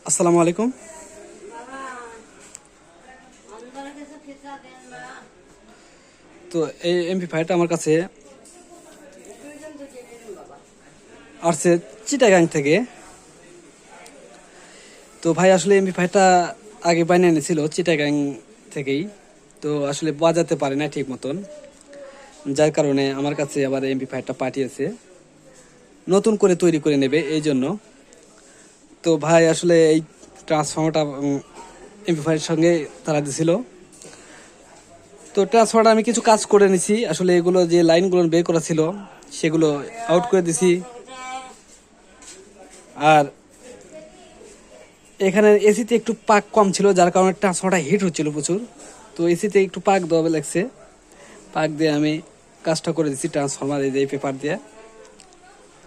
আসসালামু আলাইকুম। তো এই এমপ্লিফায়ারটা আমার কাছে আসছে চিটাগাং থেকে। তো ভাই আসলে এমপ্লিফায়ারটা আগে বানিয়ে এনেছিল চিটাগাং থেকেই, তো আসলে বাজাতে পারে না ঠিক মতন, যার কারণে আমার কাছে আবার এমপ্লিফায়ারটা পাঠিয়েছে নতুন করে তৈরি করে নেবে এই জন্য। তো ভাই আসলে এই ট্রান্সফর্মারটা এমপ্লিফায়ারের সঙ্গে তারা দিছিল। তো ট্রান্সফারটা আমি কিছু কাজ করে নিছি, আসলে এগুলো যে লাইনগুলো বের করা ছিল সেগুলো আউট করে দিছি। আর এখানে এসিতে একটু পাক কম ছিল, যার কারণে ট্রান্সফারটা হিট হচ্ছিল প্রচুর। তো এসিতে একটু পাক দেওয়া লাগছে, পাক দিয়ে আমি কাজটা করে দিছি ট্রান্সফরমার এই পেপার দিয়ে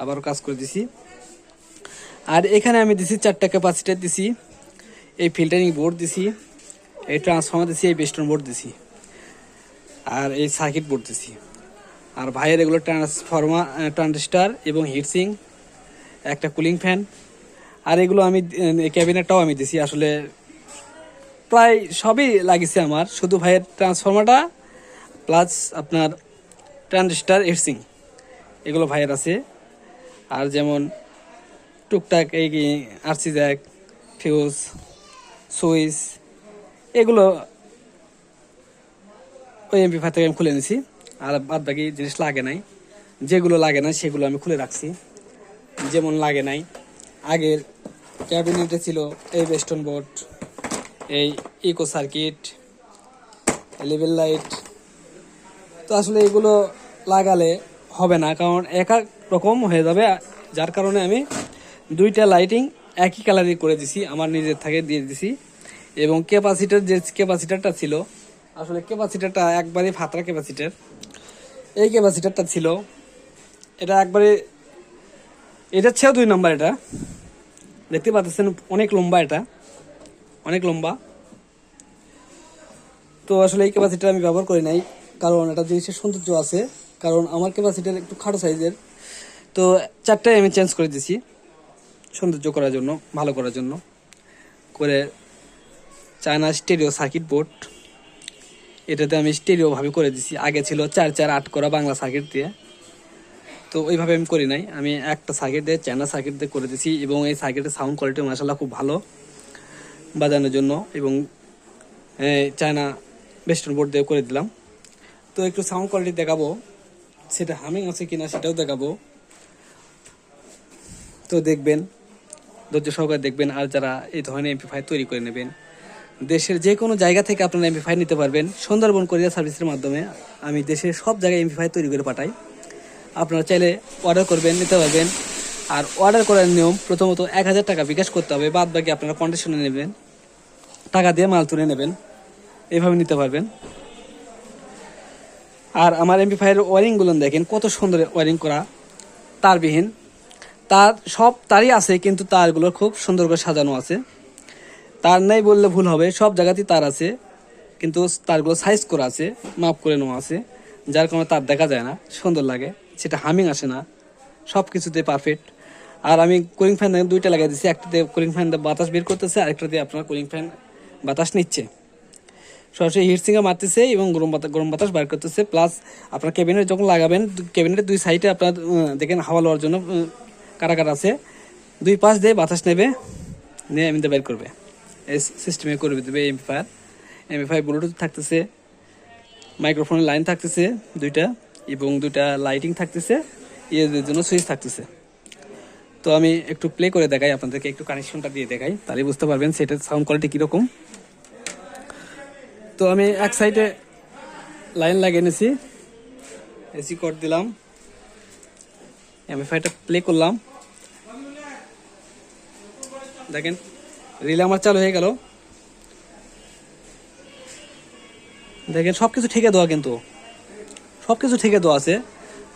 আবারও কাজ করে দিছি। আর এখানে আমি দিছি 4টা ক্যাপাসিটার দিছি, এই ফিল্টারিং বোর্ড দিছি, এই ট্রান্সফরমার দিছি, এই বেস্টন বোর্ড দিছি, আর এই সার্কিট বোর্ড দিছি। আর ভাইয়ের এগুলো ট্রান্সফরমার, ট্রানজিস্টার এবং হিটসিং, একটা কুলিং ফ্যান। আর এগুলো আমি ক্যাবিনেটটাও আমি দিছি। আসলে প্রায় সবই লাগিয়েছে আমার, শুধু ভাইয়ের ট্রান্সফরমারটা প্লাস আপনার ট্রানজিস্টার হিটসিং এগুলো ভাইয়ের আছে। আর যেমন টুকটাক এই আরসি জ্যাক, ফিউজ, সুইচ এগুলো ওই এমপ্লিফায়ার থেকে আমি খুলে নিছি। আর বাদ বাকি জিনিস লাগে নাই, যেগুলো লাগে না সেগুলো আমি খুলে রাখছি। যেমন লাগে নাই, আগের ক্যাবিনেটে ছিল এই বেস্টন বোর্ড, এই ইকো সার্কিট, লেভেল লাইট। তো আসলে এগুলো লাগালে হবে না, কারণ এক এক রকম হয়ে যাবে, যার কারণে আমি 2টা লাইটিং একই কালারই করে দিছি, আমার নিজের থেকে দিয়ে দিছি। এবং ক্যাপাসিটার যে ক্যাপাসিটারটা ছিল, আসলে ক্যাপাসিটারটা একবারে ফাতরা ক্যাপাসিটার। এই ক্যাপাসিটারটা ছিল, এটা একবারে, এটা ছিল 2 নম্বর। এটা দেখতে পাচ্ছেন অনেক লম্বা, এটা অনেক লম্বা। তো আসলে এই ক্যাপাসিটার আমি ব্যবহার করি নাই, কারণ এটা জিনিসের সৌন্দর্য আছে, কারণ আমার ক্যাপাসিটার একটু খাটো সাইজের। তো 4টাই আমি চেঞ্জ করে দিছি সৌন্দর্য করার জন্য, ভালো করার জন্য করে। চায়না স্টেরিও সার্কিট বোর্ড, এটাতে আমি স্টেরিওভাবে করে দিছি। আগে ছিল 4-4-8 করা বাংলা সার্কিট দিয়ে, তো ওইভাবে আমি করি নাই, আমি একটা সার্কিট দিয়ে চায়না সার্কিট দিয়ে করে দিছি। এবং এই সার্কিটের সাউন্ড কোয়ালিটি মাশাআল্লাহ খুব ভালো বাজানোর জন্য, এবং চায়না বেস্টন বোর্ড দিয়ে করে দিলাম। তো একটু সাউন্ড কোয়ালিটি দেখাবো, সেটা হামিং আছে কিনা সেটাও দেখাবো। তো দেখবেন, ধৈর্য সহকারে দেখবেন। আর যারা এই ধরনের এমপ্লিফায়ার তৈরি করে নেবেন, দেশের যে কোনো জায়গা থেকে আপনারা এমপ্লিফায়ার নিতে পারবেন। সুন্দরবন কোরিয়ার সার্ভিসের মাধ্যমে আমি দেশের সব জায়গায় এমপ্লিফায়ার তৈরি করে পাঠাই। আপনারা চাইলে অর্ডার করবেন, নিতে পারবেন। আর অর্ডার করার নিয়ম, প্রথমত 1000 টাকা বিকাশ করতে হবে, বাদ বাকি আপনারা কন্ডিশনে নেবেন, টাকা দিয়ে মাল তুলে নেবেন, এইভাবে নিতে পারবেন। আর আমার এমপ্লিফায়ারের ওয়ারিংগুলো দেখেন কত সুন্দর ওয়ারিং করা, তারবিহীন। তার সব তারই আছে, কিন্তু তারগুলো খুব সুন্দর করে সাজানো আছে। তার নাই বললে ভুল হবে, সব জায়গাতেই তার আছে, কিন্তু তারগুলো সাইজ করা আছে, মাপ করে নেওয়া আছে, যার কারণে তার দেখা যায় না, সুন্দর লাগে, সেটা হামিং আসে না, সব কিছুতে পারফেক্ট। আর আমি কুলিং ফ্যান 2টা লাগিয়ে দিচ্ছি, একটাতে কুলিং ফ্যান বাতাস বের করতেছে, আরেকটা দিয়ে আপনার কুলিং ফ্যান বাতাস নিচ্ছে, সরাসরি হিটসিংয়ে মারতেছে এবং গরম বাতাস বার করতেছে। প্লাস আপনার ক্যাবিনেট যখন লাগাবেন, ক্যাবিনেটের 2 সাইডে আপনার দেখেন হাওয়া লওয়ার জন্য কাটা আছে, 2 পাশ দিয়ে বাতাস নেবে, নিয়ে এমনিতে বের করবে, এই সিস্টেমে করে দেবে। এমপ্লিফায়ার ব্লুটুথ থাকতেছে, মাইক্রোফোনের লাইন থাকতেছে 2টা, এবং 2টা লাইটিং থাকতেছে, ইয়েদের জন্য সুইচ থাকতেছে। তো আমি একটু প্লে করে দেখাই আপনাদেরকে, একটু কানেকশনটা দিয়ে দেখাই, তাহলে বুঝতে পারবেন সেটার সাউন্ড কোয়ালিটি কীরকম। তো আমি এক সাইডে লাইন লাগিয়ে নিয়েছি, এসি কর্ড দিলাম, এমপ্লিফায়ারটা প্লে করলাম, দেখেন রিলে আমার চালু হয়ে গেল। দেখেন সব কিছু ঠিকই দেওয়া, কিন্তু সব কিছু ঠিকই দেওয়া আছে,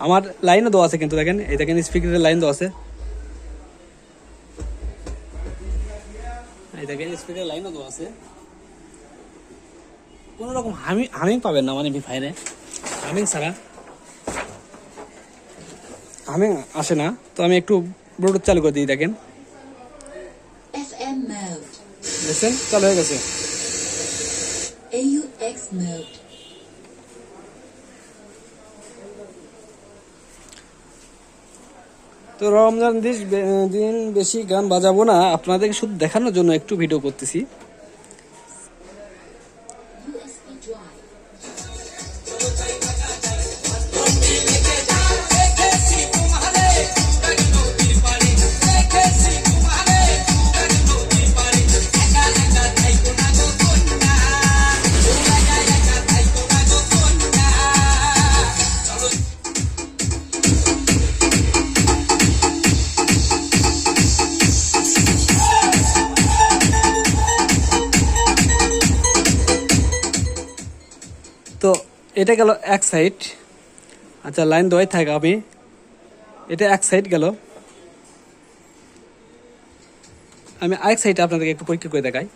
আমার লাইনও দেওয়া আছে, কিন্তু দেখেন এই দেখেন স্পিকারের লাইন দেওয়া আছে, এই দেখেন স্পিকারের লাইনও দেওয়া আছে। কোনো রকম হামিং পাবেন না, মানে এমপ্লিফায়ারে হামিং ছাড়া হামিং আসে না। তো আমি একটু ব্লুটুথ চালু করে দিই, দেখেন AM mode. দেখছেন চালু হয়ে গেছে। AUX mode. তো রমজান দিন বেশি গান বাজাবো না, আপনাদেরকে শুধু দেখানোর জন্য একটু ভিডিও করতেছি। USB drive. তো এটা গেল এক সাইড। আচ্ছা লাইন দেওয়াই থাক, আমি এটা এক সাইড গেল, আমি আরেক সাইডে আপনাদেরকে একটু পরীক্ষা করে দেখাই।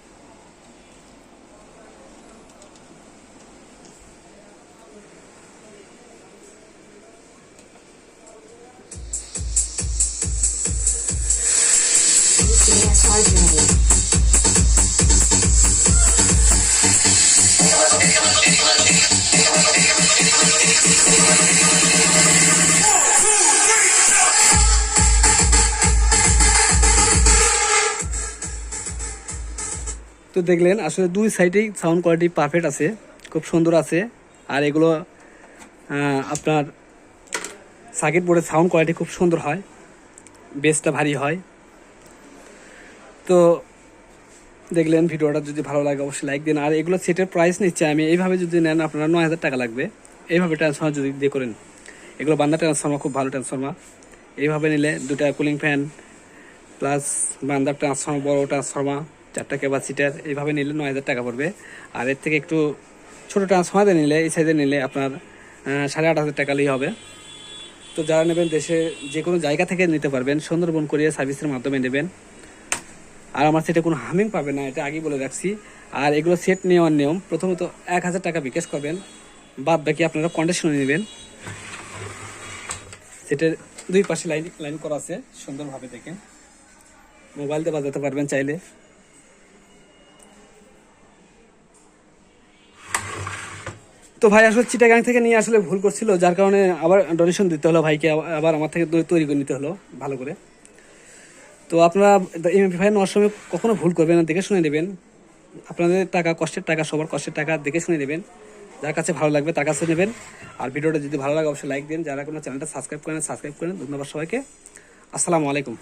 তো দেখলেন আসলে দুই সাইডেই সাউন্ড কোয়ালিটি পারফেক্ট আছে, খুব সুন্দর আছে। আর এগুলো আপনার সার্কিট বোর্ডের সাউন্ড কোয়ালিটি খুব সুন্দর হয়, বেসটা ভারী হয়। তো দেখলেন ভিডিওটা যদি ভালো লাগে অবশ্যই লাইক দিন। আর এগুলো সেটের প্রাইস নিচ্ছে আমি, এইভাবে যদি নেন আপনারা 9,000 টাকা লাগবে। এইভাবে ট্রান্সফর্মার যদি দিয়ে করেন, এগুলো বান্দা ট্রান্সফর্মার, খুব ভালো ট্রান্সফর্মার। এইভাবে নিলে দুটা কুলিং ফ্যান প্লাস বান্দার ট্রান্সফর্মার, বড় ট্রান্সফর্মার, 4টা ক্যাপাসিটার, এইভাবে নিলে 9,000 টাকা পড়বে। আর এর থেকে একটু ছোটো ট্রান্সফর্মার নিলে, এই সাইজে নিলে আপনার 8,500 টাকা নিলেই হবে। তো যারা নেবেন দেশে যে কোনো জায়গা থেকে নিতে পারবেন, সুন্দরবন কোরিয়ার সার্ভিসের মাধ্যমে নেবেন। আর আমার সেটে কোনো হামিং পাবে না, এটা আগেই বলে রাখছি। আর এগুলো সেট নেওয়ার নিয়ম, প্রথমত 1,000 টাকা বিকাশ করবেন, বাদ বাকি আপনারা কন্ডিশনে নেবেন। সেটের দুই পাশে লাইন করা আছে সুন্দরভাবে, দেখেন মোবাইল দিয়ে বাজাতে পারবেন চাইলে। তো ভাই আসলে চিটাগাং থেকে নিয়ে আসলে ভুল করছিল, যার কারণে আবার ডোনেশন দিতে হলো ভাইকে, আবার আমার থেকে তৈরি করে নিতে হলো ভালো করে। তো আপনারা এমপ্লিফায়ার নেওয়ার সময় কখনো ভুল করবেন না, দেখে শুনে নেবেন। আপনাদের টাকা, কষ্টের টাকা, সবার কষ্টের টাকা, দেখে শুনে নেবেন। যার কাছে ভালো লাগবে তার কাছে নেবেন। আর ভিডিওটা যদি ভালো লাগে অবশ্যই লাইক দিন। যারা কোনো চ্যানেলটা সাবস্ক্রাইব করেন, সাবস্ক্রাইব করেন। ধন্যবাদ সবাইকে। আসসালামু আলাইকুম।